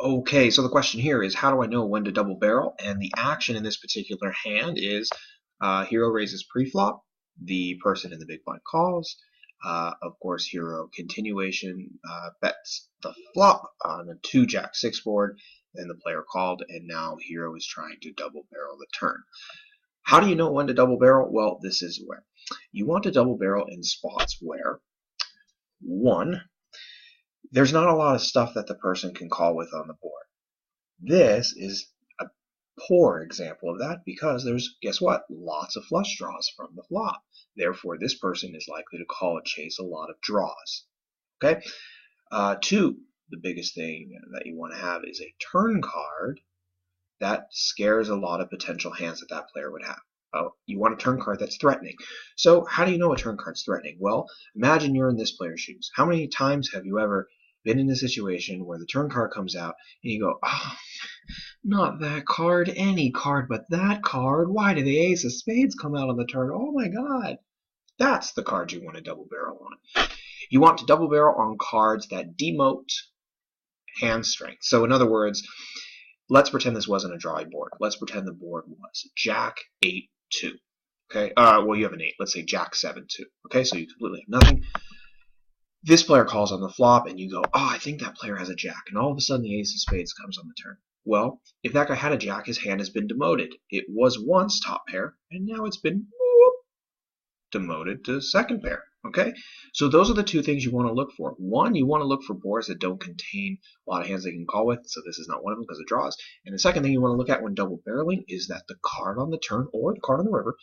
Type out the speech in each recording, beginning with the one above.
Okay, so the question here is how do I know when to double barrel? And the action in this particular hand is hero raises preflop, the person in the big blind calls. Of course, hero continuation bets the flop on a 2-jack-6 board, then the player called, and now hero is trying to double barrel the turn. How do you know when to double barrel? Well, this is where. You want to double barrel in spots where, one, there's not a lot of stuff that the person can call with on the board. This is a poor example of that because there's, guess what, lots of flush draws from the flop. Therefore, this person is likely to call and chase a lot of draws. Okay. Two, the biggest thing that you want to have is a turn card that scares a lot of potential hands that that player would have. You want a turn card that's threatening. So how do you know a turn card's threatening? Well, imagine you're in this player's shoes. How many times have you ever been in a situation where the turn card comes out and you go, oh, not that card, any card but that card. Why did the ace of spades come out on the turn? Oh my god. That's the card you want to double barrel on. You want to double barrel on cards that demote hand strength. So in other words, let's pretend this wasn't a drawing board. Let's pretend the board was Jack 8-2. Okay. Well, you have an 8. Let's say Jack 7-2. Okay. So you completely have nothing. This player calls on the flop, and you go, oh, I think that player has a jack. And all of a sudden, the ace of spades comes on the turn. Well, if that guy had a jack, his hand has been demoted. It was once top pair, and now it's been demoted to second pair. Okay? So those are the two things you want to look for. One, you want to look for boards that don't contain a lot of hands they can call with, so this is not one of them because it draws. And the second thing you want to look at when double barreling is that the card on the turn or the card on the river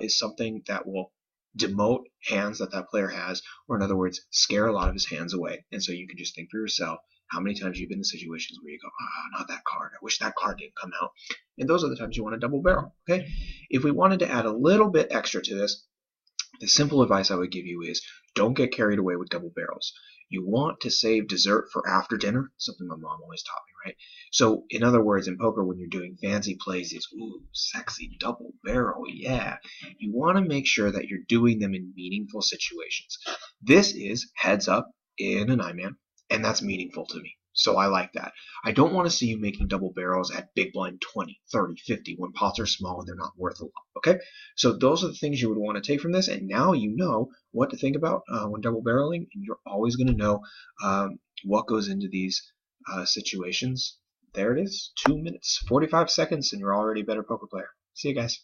is something that will demote hands that that player has, or in other words, scare a lot of his hands away. And so you can just think for yourself how many times you've been in situations where you go, oh, not that card. I wish that card didn't come out. And those are the times you want to double barrel. Okay? If we wanted to add a little bit extra to this, the simple advice I would give you is don't get carried away with double barrels. You want to save dessert for after dinner, something my mom always taught me, right? So, in other words, in poker, when you're doing fancy plays, it's, ooh, sexy double barrel, yeah. You want to make sure that you're doing them in meaningful situations. This is heads up in a 9-man, and that's meaningful to me. So I like that. I don't want to see you making double barrels at big blind 20, 30, 50 when pots are small and they're not worth a lot. Okay? So those are the things you would want to take from this, and now you know what to think about when double barreling, and you're always going to know what goes into these situations. There it is. 2 minutes, 45 seconds, and you're already a better poker player. See you guys.